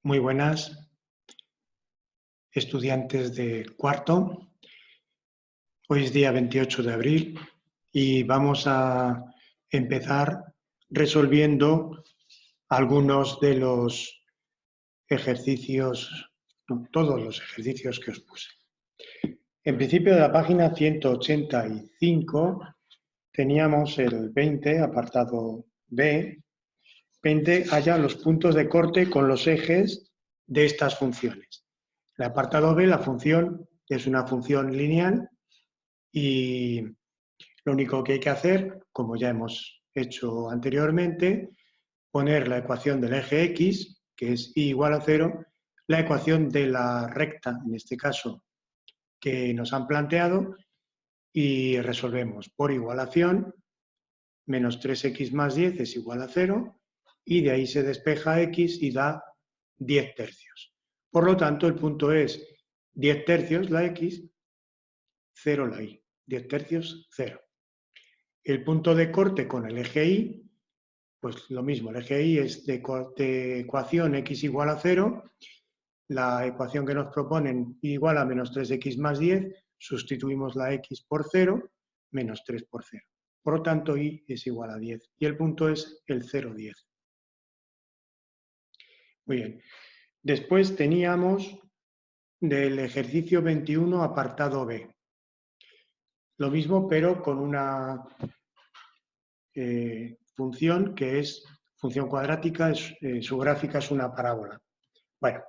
Muy buenas, estudiantes de cuarto. Hoy es día 28 de abril y vamos a empezar resolviendo algunos de los ejercicios, no, todos los ejercicios que os puse. En principio, de la página 185 teníamos el 20, apartado B. 20, halla los puntos de corte con los ejes de estas funciones. El apartado B, la función es una función lineal y lo único que hay que hacer, como ya hemos hecho anteriormente, poner la ecuación del eje X, que es y igual a 0, la ecuación de la recta, en este caso, que nos han planteado, y resolvemos por igualación, menos 3x más 10 es igual a 0, y de ahí se despeja x y da 10 tercios. Por lo tanto, el punto es 10 tercios la x, 0 la y. 10 tercios, 0. El punto de corte con el eje y, pues lo mismo, el eje y es de ecuación x igual a 0, la ecuación que nos proponen igual a menos 3x más 10, sustituimos la x por 0, menos 3 por 0. Por lo tanto, y es igual a 10. Y el punto es el 0, 10. Muy bien. Después teníamos del ejercicio 21, apartado B. Lo mismo, pero con una función que es función cuadrática, su gráfica es una parábola. Bueno,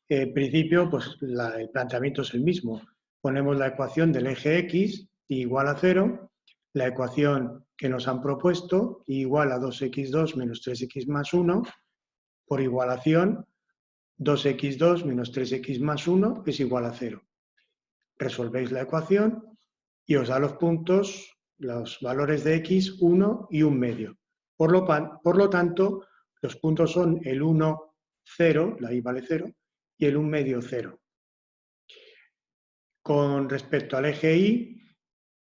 en principio, pues el planteamiento es el mismo. Ponemos la ecuación del eje X igual a 0, la ecuación que nos han propuesto igual a 2x2 menos 3x más 1, por igualación 2x2 menos 3x más 1 es igual a 0. Resolvéis la ecuación y os da los puntos, los valores de x, 1 y 1 medio. Por lo tanto, los puntos son el 1, 0, la y vale 0, y el 1 medio 0. Con respecto al eje y,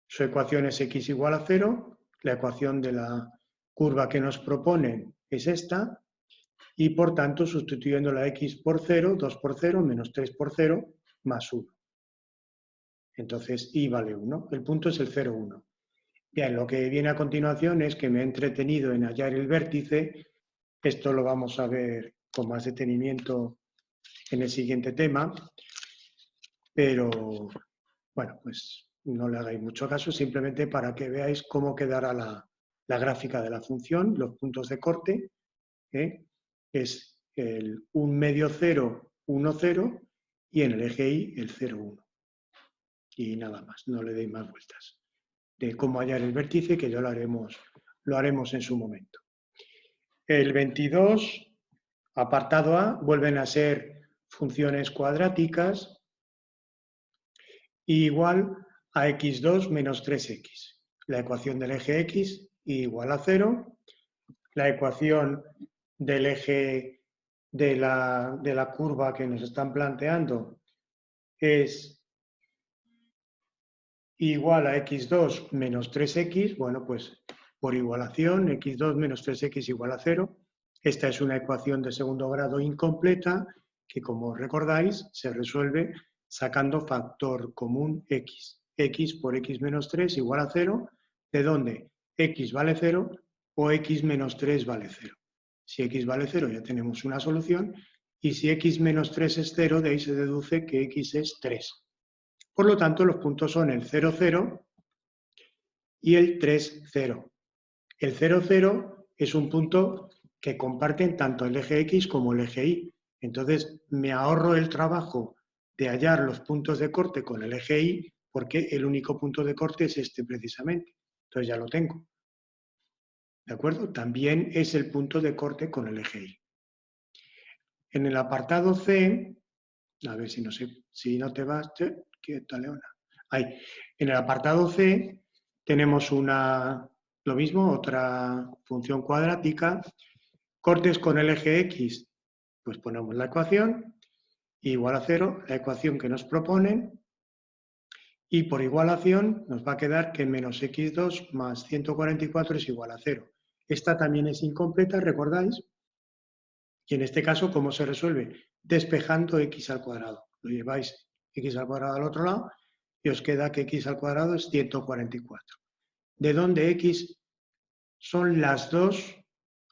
su ecuación es x igual a 0, la ecuación de la curva que nos proponen es esta, y por tanto, sustituyendo la x por 0, 2 por 0, menos 3 por 0, más 1. Entonces, y vale 1. El punto es el 0, 1. Bien, lo que viene a continuación es que me he entretenido en hallar el vértice. Esto lo vamos a ver con más detenimiento en el siguiente tema. Pero, bueno, pues no le hagáis mucho caso, simplemente para que veáis cómo quedará la gráfica de la función, los puntos de corte. Es el 1 medio 0, 1, 0, y en el eje y el 0, 1. Y nada más, no le deis más vueltas. De cómo hallar el vértice, que ya lo haremos en su momento. El 22, apartado A, vuelven a ser funciones cuadráticas igual a x2 menos 3x. La ecuación del eje x igual a 0. La ecuación del eje de la curva que nos están planteando es igual a x2 menos 3x, bueno, pues por igualación, x2 menos 3x igual a 0. Esta es una ecuación de segundo grado incompleta que, como recordáis, se resuelve sacando factor común x. X por x menos 3 igual a 0, de donde x vale 0 o x menos 3 vale 0. Si x vale 0 ya tenemos una solución, y si x menos 3 es 0, de ahí se deduce que x es 3. Por lo tanto, los puntos son el 0, 0 y el 3, 0. El 0, 0 es un punto que comparten tanto el eje X como el eje Y. Entonces, me ahorro el trabajo de hallar los puntos de corte con el eje Y, porque el único punto de corte es este precisamente. Entonces ya lo tengo. ¿De acuerdo? También es el punto de corte con el eje Y. En el apartado C, a ver si no te vas, quieta, Leona. Ahí. En el apartado C tenemos lo mismo, otra función cuadrática. Cortes con el eje X, pues ponemos la ecuación, igual a 0, la ecuación que nos proponen, y por igualación nos va a quedar que menos x2 más 144 es igual a 0. Esta también es incompleta, ¿recordáis? Y en este caso, ¿cómo se resuelve? Despejando x al cuadrado. Lo lleváis x al cuadrado al otro lado y os queda que x al cuadrado es 144. ¿De dónde x son las dos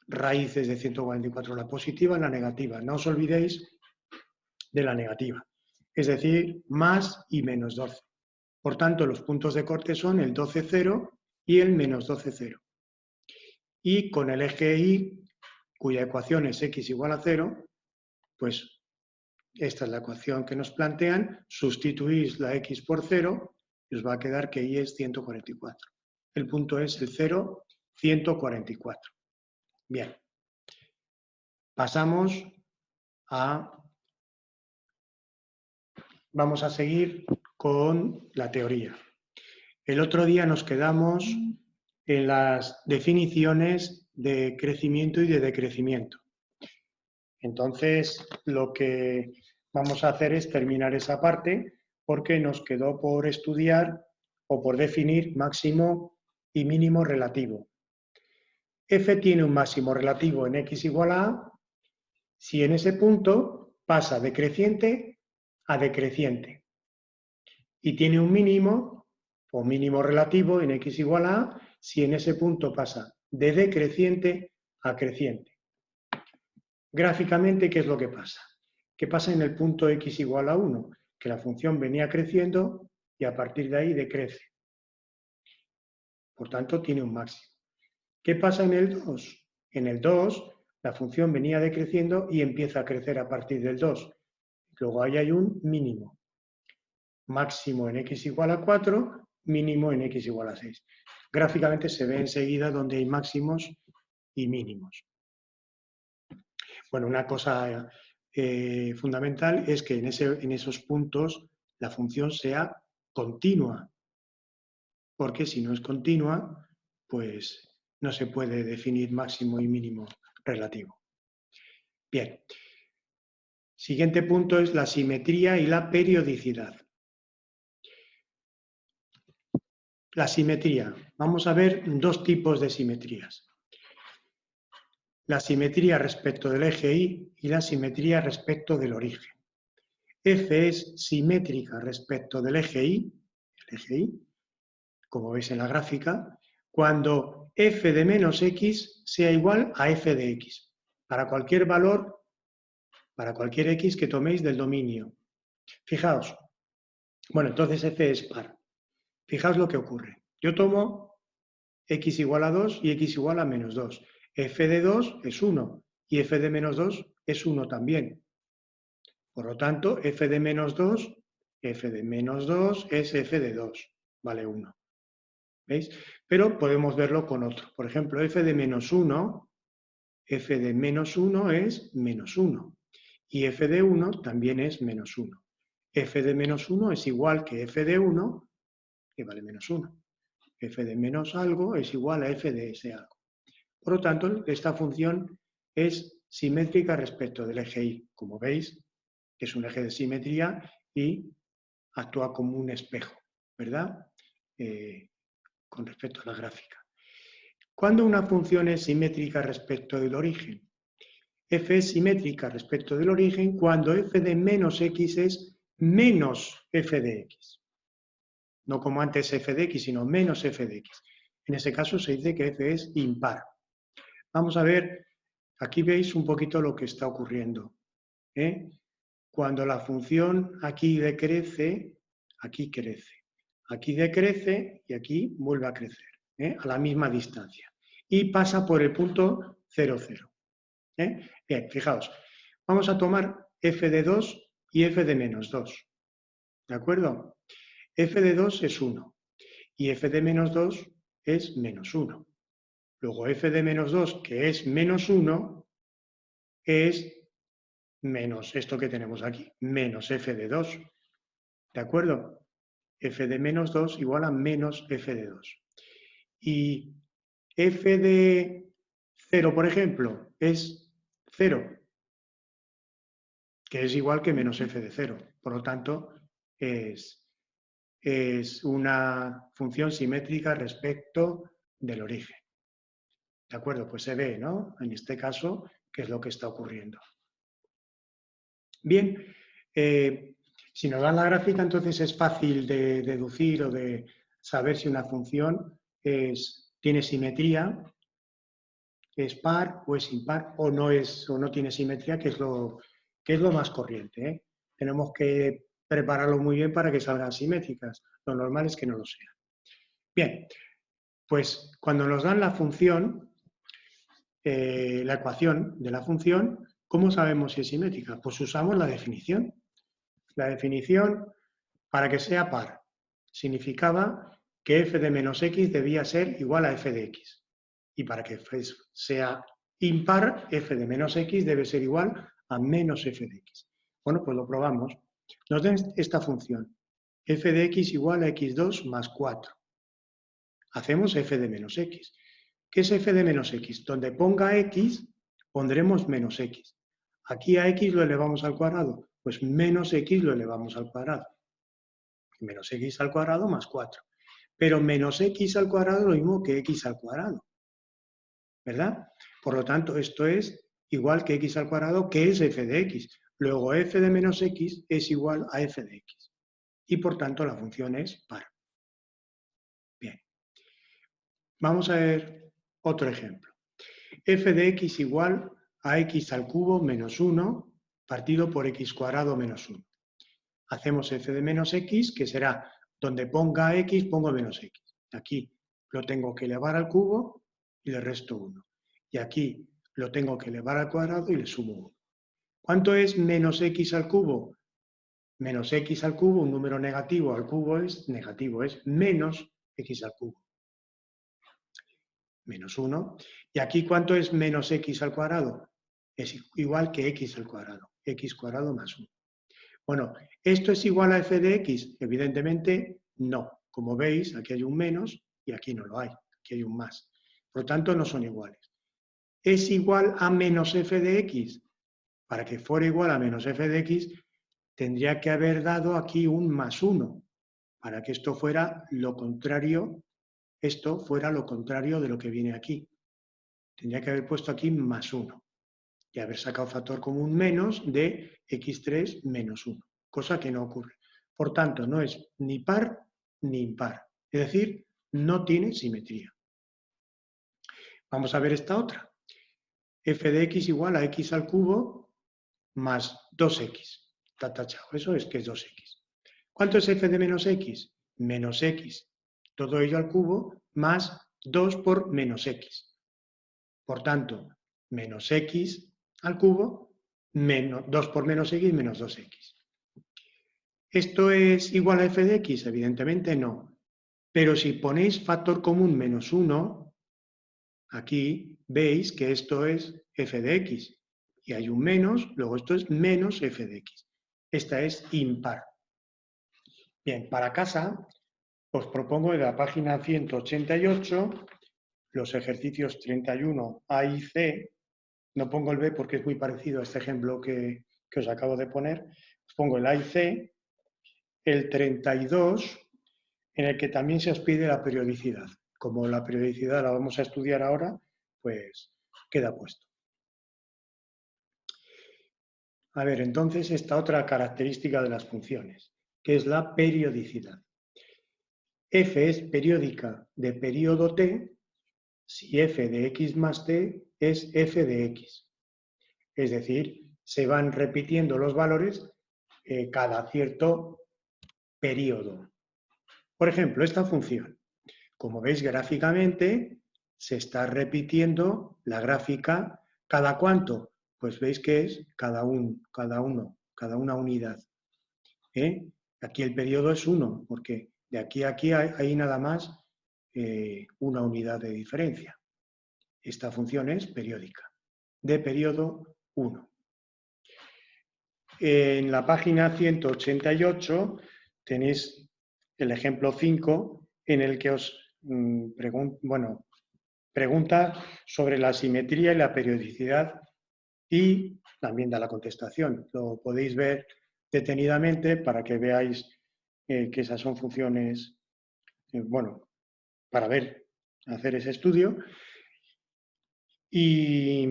raíces de 144? La positiva y la negativa. No os olvidéis de la negativa. Es decir, más y menos 12. Por tanto, los puntos de corte son el 12, 0 y el menos 12, 0. Y con el eje y, cuya ecuación es x igual a 0, pues esta es la ecuación que nos plantean, sustituís la x por 0 y os va a quedar que y es 144. El punto es el 0, 144. Bien. Pasamos a... Vamos a seguir con la teoría. El otro día nos quedamos en las definiciones de crecimiento y de decrecimiento. Entonces, lo que vamos a hacer es terminar esa parte porque nos quedó por estudiar o por definir máximo y mínimo relativo. F tiene un máximo relativo en x igual a A si en ese punto pasa de creciente a decreciente. Y tiene un mínimo o mínimo relativo en x igual a A si en ese punto pasa de decreciente a creciente. Gráficamente, ¿qué es lo que pasa? ¿Qué pasa en el punto x igual a 1? Que la función venía creciendo y a partir de ahí decrece. Por tanto, tiene un máximo. ¿Qué pasa en el 2? En el 2, la función venía decreciendo y empieza a crecer a partir del 2. Luego ahí hay un mínimo. Máximo en x igual a 4, mínimo en x igual a 6. Gráficamente se ve enseguida donde hay máximos y mínimos. Bueno, una cosa fundamental es que en esos puntos la función sea continua, porque si no es continua, pues no se puede definir máximo y mínimo relativo. Bien. Siguiente punto es la simetría y la periodicidad. La simetría. Vamos a ver dos tipos de simetrías. La simetría respecto del eje Y y la simetría respecto del origen. F es simétrica respecto del eje Y, el eje Y, como veis en la gráfica, cuando f de menos x sea igual a f de x, para cualquier valor, para cualquier x que toméis del dominio. Fijaos, bueno, entonces f es par. Fijaos lo que ocurre. Yo tomo x igual a 2 y x igual a menos 2. F de 2 es 1 y f de menos 2 es 1 también. Por lo tanto, f de menos 2 es f de 2, vale 1. ¿Veis? Pero podemos verlo con otro. Por ejemplo, f de menos 1 es menos 1. Y f de 1 también es menos 1. F de menos 1 es igual que f de 1, que vale menos 1. F de menos algo es igual a f de ese algo. Por lo tanto, esta función es simétrica respecto del eje Y. Como veis, es un eje de simetría y actúa como un espejo, ¿verdad? Con respecto a la gráfica. ¿Cuándo una función es simétrica respecto del origen? F es simétrica respecto del origen cuando f de menos x es menos f de x. No como antes f de x, sino menos f de x. En ese caso se dice que f es impar. Vamos a ver, aquí veis un poquito lo que está ocurriendo. Cuando la función aquí decrece, aquí crece. Aquí decrece y aquí vuelve a crecer, a la misma distancia. Y pasa por el punto 0, 0. Bien, fijaos, vamos a tomar f de 2 y f de menos 2. ¿De acuerdo? F de 2 es 1 y f de menos 2 es menos 1. Luego f de menos 2, que es menos 1, es menos esto que tenemos aquí, menos f de 2. ¿De acuerdo? F de menos 2 igual a menos f de 2. Y f de 0, por ejemplo, es 0, que es igual que menos f de 0. Por lo tanto, es una función simétrica respecto del origen. ¿De acuerdo? Pues se ve, ¿no? En este caso, que es lo que está ocurriendo. Bien, si nos dan la gráfica, entonces es fácil de deducir o de saber si una función tiene simetría, es par o es impar, o no tiene simetría, que es lo más corriente, ¿eh? Tenemos que prepararlo muy bien para que salgan simétricas. Lo normal es que no lo sean. Bien, pues cuando nos dan la función, la ecuación de la función, ¿cómo sabemos si es simétrica? Pues usamos la definición. La definición, para que sea par, significaba que f de menos x debía ser igual a f de x. Y para que sea impar, f de menos x debe ser igual a menos f de x. Bueno, pues lo probamos. Nos den esta función, f de x igual a x2 más 4. Hacemos f de menos x. ¿Qué es f de menos x? Donde ponga x, pondremos menos x. Aquí a x lo elevamos al cuadrado, pues menos x lo elevamos al cuadrado. Menos x al cuadrado más 4. Pero menos x al cuadrado es lo mismo que x al cuadrado, ¿verdad? Por lo tanto, esto es igual que x al cuadrado, que es f de x. Luego, f de menos x es igual a f de x. Y por tanto, la función es par. Bien. Vamos a ver otro ejemplo. F de x igual a x al cubo menos 1 partido por x cuadrado menos 1. Hacemos f de menos x, que será donde ponga x, pongo menos x. Aquí lo tengo que elevar al cubo y le resto 1. Y aquí lo tengo que elevar al cuadrado y le sumo 1. ¿Cuánto es menos x al cubo? Menos x al cubo, un número negativo al cubo es negativo, es menos x al cubo. Menos 1. ¿Y aquí cuánto es menos x al cuadrado? Es igual que x al cuadrado. X cuadrado más 1. Bueno, ¿esto es igual a f de x? Evidentemente no. Como veis, aquí hay un menos y aquí no lo hay. Aquí hay un más. Por lo tanto, no son iguales. ¿Es igual a menos f de x? Para que fuera igual a menos f de x, tendría que haber dado aquí un más 1. Para que esto fuera lo contrario, de lo que viene aquí. Tendría que haber puesto aquí más 1 y haber sacado factor común menos de x3 menos 1, cosa que no ocurre. Por tanto, no es ni par ni impar, es decir, no tiene simetría. Vamos a ver esta otra. F de x igual a x al cubo más 2x. Está tachado, eso es que es 2x. ¿Cuánto es f de menos x? Menos x, todo ello al cubo, más 2 por menos x. Por tanto, menos x al cubo, menos 2 por menos x, menos 2x. ¿Esto es igual a f de x? Evidentemente no. Pero si ponéis factor común menos 1, aquí veis que esto es f de x. Y hay un menos, luego esto es menos f de x. Esta es impar. Bien, para casa os propongo en la página 188 los ejercicios 31 A y C. No pongo el B porque es muy parecido a este ejemplo que os acabo de poner. Os pongo el A y C, el 32, en el que también se os pide la periodicidad. Como la periodicidad la vamos a estudiar ahora, pues queda puesto. A ver, entonces, esta otra característica de las funciones, que es la periodicidad. F es periódica de periodo t si f de x más t es f de x. Es decir, se van repitiendo los valores cada cierto periodo. Por ejemplo, esta función. Como veis gráficamente, se está repitiendo la gráfica cada cuánto. Pues veis que es cada una unidad. Aquí el periodo es 1, porque de aquí a aquí hay nada más una unidad de diferencia. Esta función es periódica, de periodo 1. En la página 188 tenéis el ejemplo 5 en el que os pregunta sobre la simetría y la periodicidad y también da la contestación. Lo podéis ver detenidamente para que veáis que esas son funciones, para hacer ese estudio. Y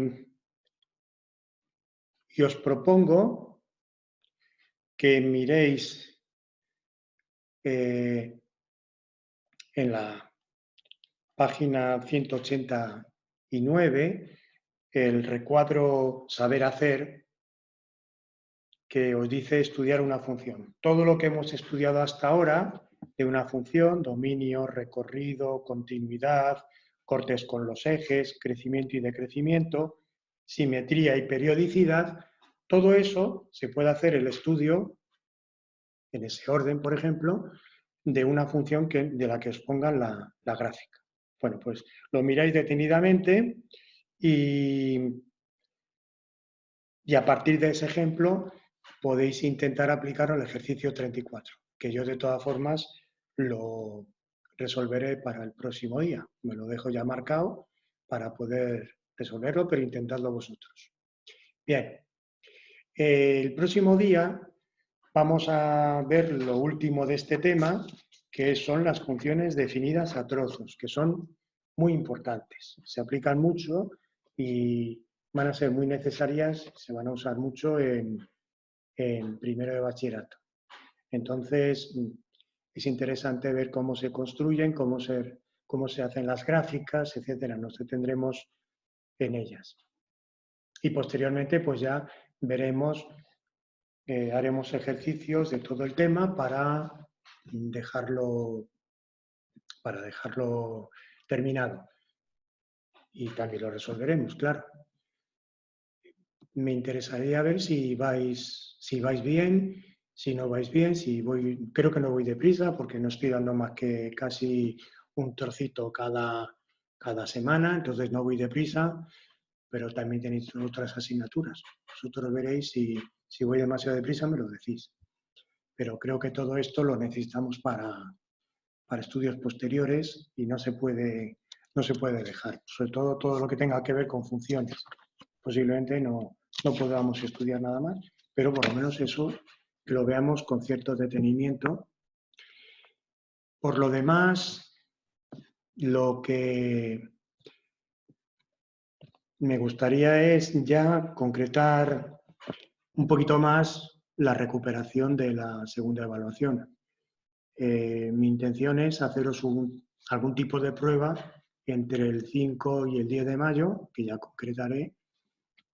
Y os propongo que miréis en la página 189 el recuadro Saber hacer, que os dice estudiar una función. Todo lo que hemos estudiado hasta ahora de una función, dominio, recorrido, continuidad, cortes con los ejes, crecimiento y decrecimiento, simetría y periodicidad, todo eso se puede hacer el estudio, en ese orden, por ejemplo, de una función de la que os pongan la gráfica. Bueno, pues lo miráis detenidamente y a partir de ese ejemplo podéis intentar aplicarlo al ejercicio 34, que yo de todas formas lo resolveré para el próximo día. Me lo dejo ya marcado para poder resolverlo, pero intentadlo vosotros. Bien, el próximo día vamos a ver lo último de este tema, que son las funciones definidas a trozos, que son muy importantes. Se aplican mucho y van a ser muy necesarias, se van a usar mucho en primero de bachillerato. Entonces, es interesante ver cómo se construyen, cómo se hacen las gráficas, etcétera. Nos detendremos en ellas. Y posteriormente, pues ya veremos, haremos ejercicios de todo el tema para dejarlo terminado. Y también lo resolveremos, claro. Me interesaría ver si vais bien, si no vais bien, creo que no voy deprisa porque no estoy dando más que casi un trocito cada semana, entonces no voy deprisa, pero también tenéis otras asignaturas. Vosotros veréis si voy demasiado deprisa, me lo decís. Pero creo que todo esto lo necesitamos para estudios posteriores y no se puede dejar, sobre todo lo que tenga que ver con funciones. Posiblemente no podamos estudiar nada más, pero por lo menos eso que lo veamos con cierto detenimiento. Por lo demás, lo que me gustaría es ya concretar un poquito más la recuperación de la segunda evaluación. Mi intención es haceros algún tipo de prueba entre el 5 y el 10 de mayo, que ya concretaré,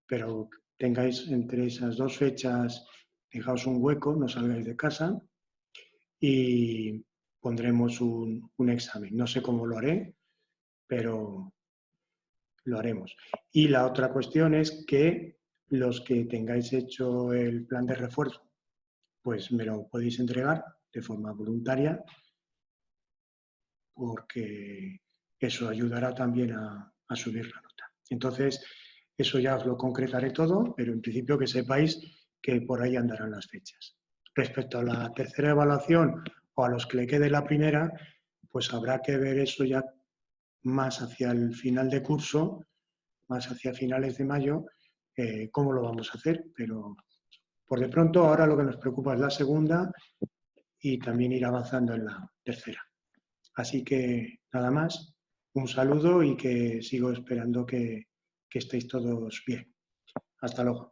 pero tengáis entre esas dos fechas, dejaos un hueco, no salgáis de casa y pondremos un examen. No sé cómo lo haré, pero lo haremos. Y la otra cuestión es que los que tengáis hecho el plan de refuerzo, pues me lo podéis entregar de forma voluntaria, porque eso ayudará también a subir la nota. Entonces, eso ya os lo concretaré todo, pero en principio que sepáis que por ahí andarán las fechas. Respecto a la tercera evaluación o a los que le quede la primera, pues habrá que ver eso ya más hacia el final de curso, más hacia finales de mayo, cómo lo vamos a hacer, pero por de pronto ahora lo que nos preocupa es la segunda y también ir avanzando en la tercera. Así que nada más, un saludo y que sigo esperando que estéis todos bien. Hasta luego.